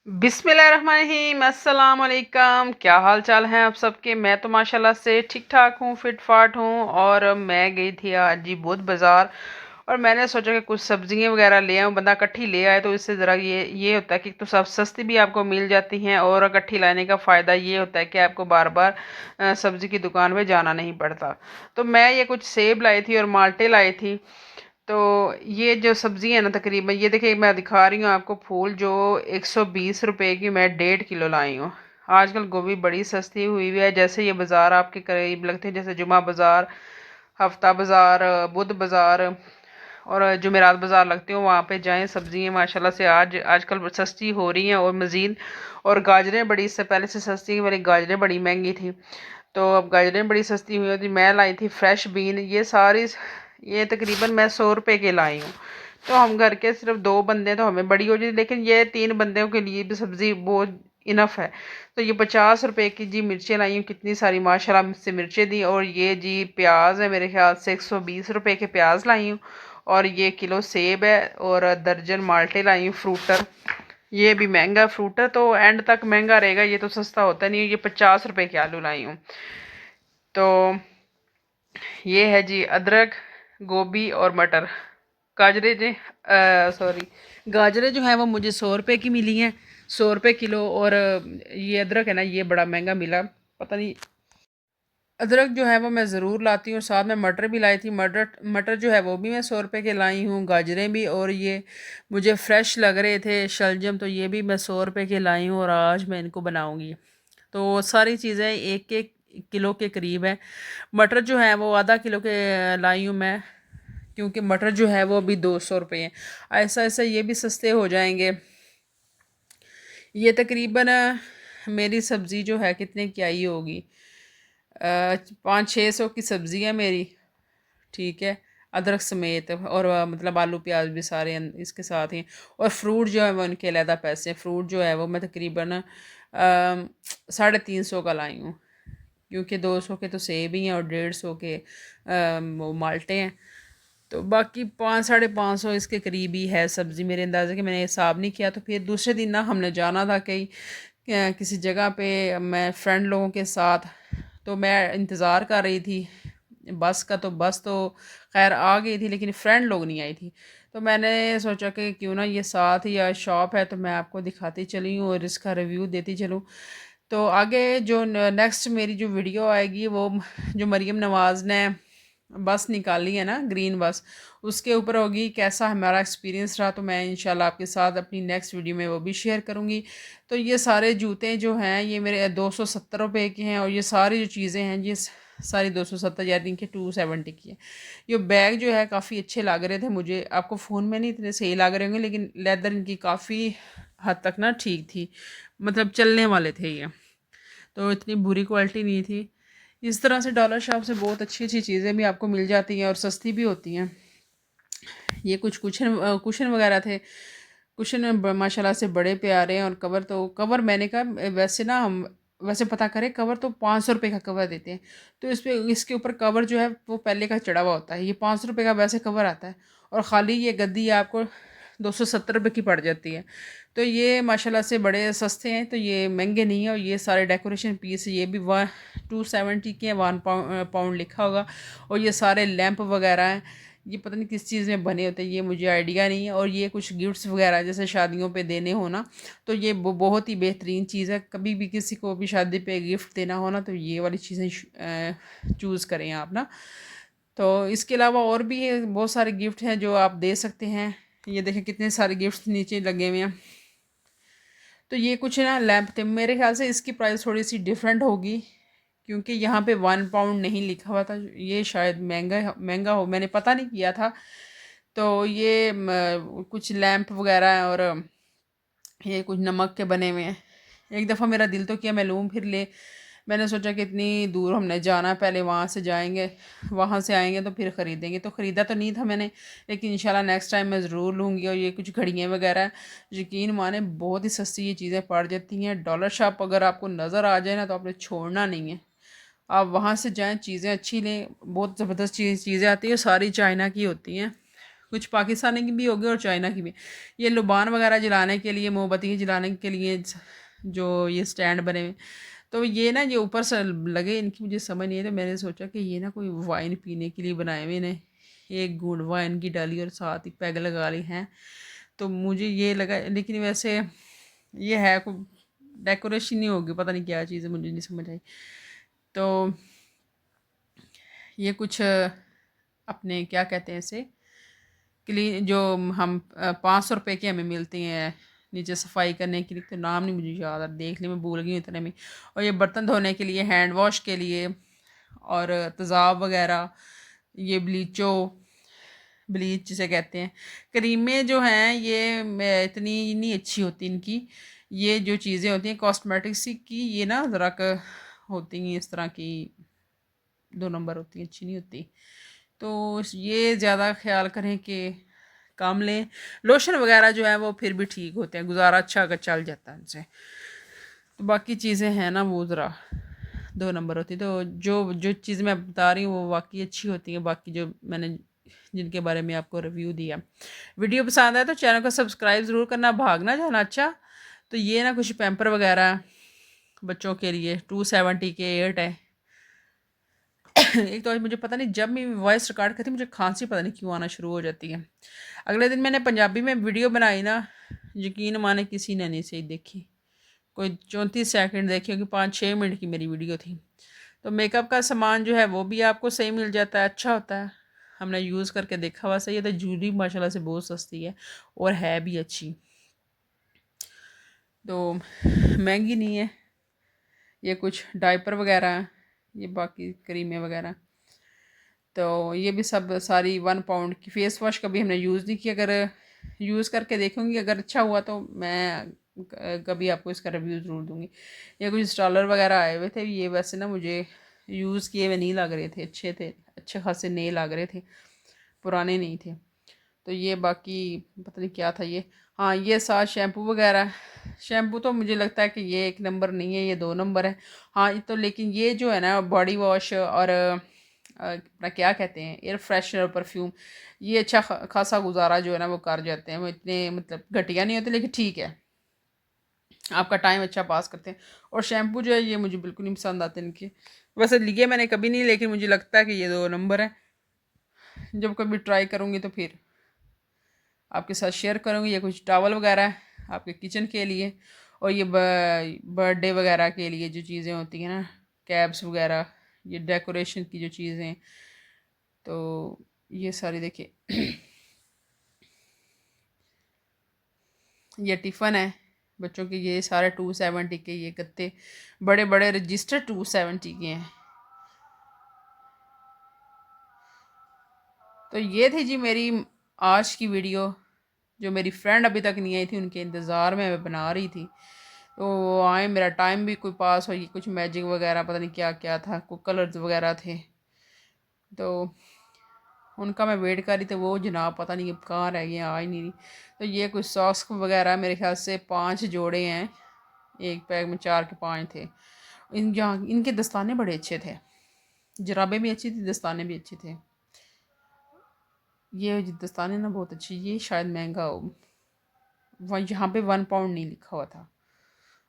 बिस्मिल्लाहिर्रहमानिर्रहीम, अस्सलाम वालेकुम। क्या हाल चाल हैं आप सबके। मैं तो माशाल्लाह से ठीक ठाक हूँ, फिट फाट हूँ। और मैं गई थी आज जी बुध बाज़ार। और मैंने सोचा कि कुछ सब्जियां वगैरह ले आऊँ, बंदा इकट्ठी ले आए तो इससे ज़रा ये होता है कि तो सब सस्ती भी आपको मिल जाती हैं, और इकट्ठी लाने का फ़ायदा ये होता है कि आपको बार बार सब्ज़ी की दुकान पे जाना नहीं पड़ता। तो मैं ये कुछ सेब लाई थी और माल्टे लाई थी। तो ये जो सब्जी है ना, तकरीबन ये देखिए मैं दिखा रही हूँ आपको, फूल जो 120 रुपए की मैं 1.5 किलो लाई हूँ। आजकल गोभी बड़ी सस्ती हुई हुई है। जैसे ये बाज़ार आपके करीब लगते हैं, जैसे जुमा बाज़ार, हफ्ता बाज़ार, बुध बाज़ार और जुमेरात बाज़ार लगते हो, वहाँ पे जाएं। सब्जियाँ माशाल्लाह से आज आजकल सस्ती हो रही हैं और मज़ीद। और गाजरें बड़ी, इससे पहले से सस्ती वाली गाजरें बड़ी महंगी थी, तो अब गाजरें बड़ी सस्ती हुई होती। मैं लाई थी फ्रेश बीन, ये सारी ये तकरीबन मैं 100 रुपए के लाई हूँ। तो हम घर के सिर्फ 2 बंदे, तो हमें बड़ी हो जाती, लेकिन ये 3 बंदों के लिए भी सब्जी बहुत इनफ है। तो ये 50 रुपए की जी मिर्चें लाई हूँ, कितनी सारी माशाल्लाह से मिर्चें दी। और ये जी प्याज है, मेरे ख्याल से 120 रुपए के प्याज लाई हूँ। और ये किलो सेब है और दर्जन माल्टे लाई हूँ, फ्रूटर। ये भी महंगा फ्रूटर तो एंड तक महंगा रहेगा, ये तो सस्ता होता नहीं है। ये 50 रुपए के आलू लाई हूँ। तो ये है जी अदरक, गोभी और मटर। गाजरे जी, सॉरी, गाजरें जो है वो मुझे 100 रुपए की मिली हैं, 100 रुपए किलो। और ये अदरक है ना, ये बड़ा महंगा मिला, पता नहीं। अदरक जो है वो मैं ज़रूर लाती हूँ। साथ में मटर भी लाई थी, मटर मटर जो है वो भी मैं 100 रुपए के लाई हूँ, गाजरें भी। और ये मुझे फ्रेश लग रहे थे शलजम, तो ये भी मैं 100 रुपए के लाई हूँ और आज मैं इनको बनाऊँगी। तो सारी चीज़ें एक एक किलो के करीब है। मटर जो है वो आधा किलो के लाई हूँ मैं, क्योंकि मटर जो है वो अभी 200 रुपये हैं। ऐसा ऐसा ये भी सस्ते हो जाएंगे। ये तकरीबन मेरी सब्ज़ी जो है कितने की आई होगी, 500-600 की सब्ज़ी है मेरी, ठीक है, अदरक समेत। और मतलब आलू प्याज भी सारे इसके साथ ही। और फ्रूट जो है वो उनके अलहदा पैसे हैं। फ्रूट जो है वो मैं तकरीबन 350 का लाई हूँ, क्योंकि 200 के तो सेब ही हैं और 150 के वो माल्टे हैं। तो बाकी 500-550 इसके करीब ही है सब्ज़ी मेरे अंदाज़े कि मैंने हिसाब नहीं किया। तो फिर दूसरे दिन ना हमने जाना था कहीं किसी जगह पे, मैं फ्रेंड लोगों के साथ। तो मैं इंतज़ार कर रही थी बस का, तो बस तो खैर आ गई थी, लेकिन फ्रेंड लोग नहीं आई थी। तो मैंने सोचा कि क्यों ना ये साथ या शॉप है तो मैं आपको दिखाती चली हूँ और इसका रिव्यू देती चलूँ। तो आगे जो नेक्स्ट मेरी जो वीडियो आएगी वो जो मरीम नवाज़ ने बस निकाली है ना, ग्रीन बस, उसके ऊपर होगी कैसा हमारा एक्सपीरियंस रहा। तो मैं इंशाल्लाह आपके साथ अपनी नेक्स्ट वीडियो में वो भी शेयर करूँगी। तो ये सारे जूते जो हैं ये मेरे 270 रुपये के हैं, और ये सारी जो चीज़ें हैं ये सारी 270, यानी इनके 270 की है। ये बैग जो है काफ़ी अच्छे लग रहे थे मुझे, आपको फ़ोन में नहीं इतने सही लग रहे होंगे, लेकिन लेदर इनकी काफ़ी हद तक ना ठीक थी, मतलब चलने वाले थे ये, तो इतनी बुरी क्वालिटी नहीं थी। इस तरह से डॉलर शॉप से बहुत अच्छी अच्छी चीज़ें भी आपको मिल जाती हैं और सस्ती भी होती हैं। ये कुछ कुशन कुशन वगैरह थे। कुशन माशाल्लाह से बड़े प्यारे हैं। और कवर, तो कवर मैंने कहा वैसे ना हम वैसे पता करें, कवर तो 500 रुपये का कवर देते हैं। तो इस पे इसके ऊपर कवर जो है वो पहले का चढ़ा हुआ होता है। ये 500 रुपये का वैसे कवर आता है, और ख़ाली ये गद्दी आपको 270 रुपये की पड़ जाती है। तो ये माशाल्लाह से बड़े सस्ते हैं, तो ये महंगे नहीं हैं। और ये सारे डेकोरेशन पीस ये भी 270 के हैं, 1 पाउंड लिखा होगा। और ये सारे लैंप वगैरह हैं, ये पता नहीं किस चीज़ में बने होते हैं, ये मुझे आइडिया नहीं है। और ये कुछ गिफ्ट्स वगैरह जैसे शादियों पे देने हो ना, तो ये बहुत ही बेहतरीन चीज़ है। कभी भी किसी को भी शादी पे गिफ्ट देना हो ना, तो ये वाली चीज़ें चूज़ करें आप ना। तो इसके अलावा और भी बहुत सारे गिफ्ट हैं जो आप दे सकते हैं। ये देखें कितने सारे गिफ्ट्स नीचे लगे हुए हैं। तो ये कुछ ना लैंप थे, मेरे ख्याल से इसकी प्राइस थोड़ी सी डिफरेंट होगी, क्योंकि यहाँ पे 1 पाउंड नहीं लिखा हुआ था। ये शायद महंगा महंगा हो, मैंने पता नहीं किया था। तो ये कुछ लैंप वगैरह हैं, और ये कुछ नमक के बने हुए हैं। एक दफ़ा मेरा दिल तो किया मैं लूँ फिर ले, मैंने सोचा कि इतनी दूर हमने जाना है, पहले वहाँ से जाएंगे, वहाँ से आएंगे तो फिर ख़रीदेंगे। तो ख़रीदा तो नहीं था मैंने, लेकिन इंशाल्लाह नेक्स्ट टाइम मैं ज़रूर लूँगी। और ये कुछ घड़ियाँ वगैरह हैं, यकीन माने बहुत ही सस्ती ये चीज़ें पड़ जाती हैं। डॉलर शॉप अगर आपको नज़र आ जाए ना तो आपने छोड़ना नहीं है, आप वहाँ से जाएँ, चीज़ें अच्छी लें। बहुत ज़बरदस्त चीज़ें आती हैं, सारी चाइना की होती हैं, कुछ पाकिस्तानी की भी होगी और चाइना की भी। ये लुबान वगैरह जलाने के लिए, मोमबत्ती जलाने के लिए जो ये स्टैंड बने हुए, तो ये ना ये ऊपर से लगे, इनकी मुझे समझ नहीं है। तो मैंने सोचा कि ये ना कोई वाइन पीने के लिए बनाए हुए ने, एक घूंट वाइन की डाली और साथ ही पैग लगा ली हैं। तो मुझे ये लगा, लेकिन वैसे ये है कोई डेकोरेशन नहीं होगी, पता नहीं क्या चीज़ है, मुझे नहीं समझ आई। तो ये कुछ अपने क्या कहते हैं इसे, क्लीन जो हम 500 रुपये की हमें मिलती हैं नीचे सफाई करने के लिए, तो नाम नहीं मुझे याद है, देख ली मैं, भूल गई इतने में। और ये बर्तन धोने के लिए, हैंड वॉश के लिए, और तेज़ाब वगैरह, ये ब्लीच जिसे कहते हैं। क्रीमें जो हैं ये इतनी नहीं अच्छी होती इनकी। ये जो चीज़ें होती हैं कॉस्मेटिक्स की, ये ना ज़रा होती हैं इस तरह की, 2 नंबर होती हैं, अच्छी नहीं होती। तो ये ज़्यादा ख्याल करें कि कम लें। लोशन वगैरह जो है वो फिर भी ठीक होते हैं, गुजारा अच्छा अगर चल जाता है उनसे। तो बाकी चीज़ें हैं ना वो ज़रा 2 नंबर होती। तो जो जो चीज़ मैं बता रही हूँ वो वाकई अच्छी होती हैं। बाकी जो मैंने जिनके बारे में आपको रिव्यू दिया, वीडियो पसंद आए तो चैनल को सब्सक्राइब ज़रूर करना, भागना जाना। अच्छा, तो ये ना कुछ पैम्पर वगैरह बच्चों के लिए 270 के 8 है। एक तो आज मुझे पता नहीं, जब मैं वॉइस रिकॉर्ड करती मुझे खांसी पता नहीं क्यों आना शुरू हो जाती है। अगले दिन मैंने पंजाबी में वीडियो बनाई ना, यकीन माने किसी ने नहीं सही देखी, कोई 34 सेकंड देखी, क्योंकि 5-6 मिनट की मेरी वीडियो थी। तो मेकअप का सामान जो है वो भी आपको सही मिल जाता है, अच्छा होता है। हमने यूज़ करके देखा हुआ, सही है। तो ज्वेलरी माशाल्लाह से बहुत सस्ती है और है भी अच्छी, तो महंगी नहीं है। ये कुछ डायपर वगैरह, ये बाकी क्रीमें वगैरह, तो ये भी सब सारी 1 पाउंड की। फेस वॉश कभी हमने यूज़ नहीं किया, अगर यूज़ करके देखूँगी, अगर अच्छा हुआ तो मैं कभी आपको इसका रिव्यू ज़रूर दूँगी। ये कुछ स्टॉलर वगैरह आए हुए थे, ये वैसे ना मुझे यूज़ किए हुए नहीं लग रहे थे, अच्छे थे, अच्छे खासे नए लग रहे थे, पुराने नहीं थे। तो ये बाकी पता नहीं क्या था ये। हाँ, ये साथ शैम्पू वगैरह, शैम्पू तो मुझे लगता है कि ये 1 नंबर नहीं है, ये 2 नंबर है। हाँ तो लेकिन ये जो है ना बॉडी वॉश और अपना क्या कहते हैं एयर फ्रेशनर और परफ्यूम, ये अच्छा खासा गुजारा जो है ना वो कर जाते हैं। वो इतने मतलब घटिया नहीं होते, लेकिन ठीक है, आपका टाइम अच्छा पास करते हैं। और शैम्पू जो है ये मुझे बिल्कुल नहीं पसंद आते इनके, वैसे लिए मैंने कभी नहीं, लेकिन मुझे लगता है कि ये 2 नंबर है। जब कभी ट्राई करूँगी तो फिर आपके साथ शेयर करूँगी। ये कुछ टावल वगैरह है आपके किचन के लिए, और ये बर्थडे वगैरह के लिए जो चीज़ें होती हैं ना, कैप्स वगैरह, ये डेकोरेशन की जो चीज़ें, तो ये सारी देखिए। ये टिफ़न है बच्चों के, ये सारे 270 के, ये गत्ते बड़े बड़े रजिस्टर 270 के हैं। तो ये थी जी मेरी आज की वीडियो, जो मेरी फ्रेंड अभी तक नहीं आई थी, उनके इंतज़ार में मैं बना रही थी। तो वो आए, मेरा टाइम भी कोई पास हो, कुछ मैजिक वगैरह पता नहीं क्या क्या था, कुछ कलर्स वगैरह थे, तो उनका मैं वेट कर रही थी। वो जनाब पता नहीं अब कहाँ रह गए, आ ही नहीं रही। तो ये कुछ सॉक्स वगैरह मेरे ख्याल से 5 जोड़े हैं, एक पैक में 4 के 5 थे। यहाँ इनके दस्ताने बड़े अच्छे थे, जराबें भी अच्छी थी, दस्ताने भी अच्छे थे। ये दस्ताने ना बहुत अच्छी, ये शायद महंगा हो, वहाँ यहाँ पे 1 पाउंड नहीं लिखा हुआ था।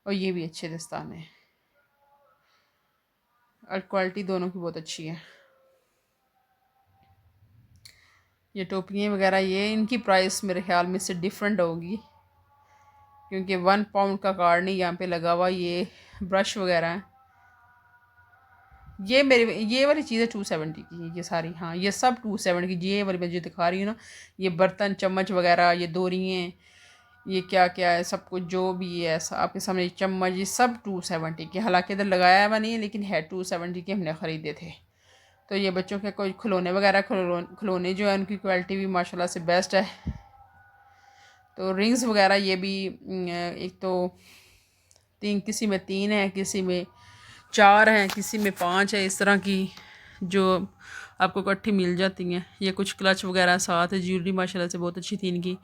और ये भी अच्छे दस्ताने हैं, और क्वालिटी दोनों की बहुत अच्छी है। ये टोपियाँ वगैरह, ये इनकी प्राइस मेरे ख्याल में से डिफरेंट होगी, क्योंकि 1 पाउंड का कार्ड नहीं यहाँ पे लगा हुआ। ये ब्रश वगैरह हैं, ये वाली चीज़ें 270 की है ये सारी। हाँ ये सब 270 की, ये वाली मैं जो दिखा रही हूँ ना, ये बर्तन चम्मच वगैरह, ये दोरियाँ, ये क्या क्या है, सब कुछ जो भी है आपके सामने, चम्मच, ये सब 270 के। हालांकि इधर लगाया हुआ नहीं है, लेकिन है 270 के, हमने ख़रीदे थे। तो ये बच्चों के कोई खिलौने वगैरह, खिलौने जो है उनकी क्वालिटी भी माशाल्लाह से बेस्ट है। तो रिंग्स वगैरह ये भी एक तो किसी में 3 है, किसी में 4 हैं, किसी में 5 है, इस तरह की जो आपको इकट्ठी मिल जाती हैं। ये कुछ क्लच वगैरह साथ है, ज्वेलरी माशाल्लाह से बहुत अच्छी थी इनकी,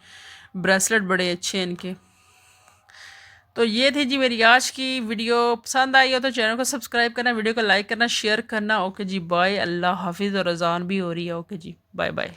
ब्रेसलेट बड़े अच्छे हैं इनके। तो ये थी जी मेरी आज की वीडियो। पसंद आई हो तो चैनल को सब्सक्राइब करना, वीडियो को लाइक करना, शेयर करना। ओके जी, बाय, अल्लाह हाफिज़। और अजान भी हो रही है। ओके जी, बाय बाय।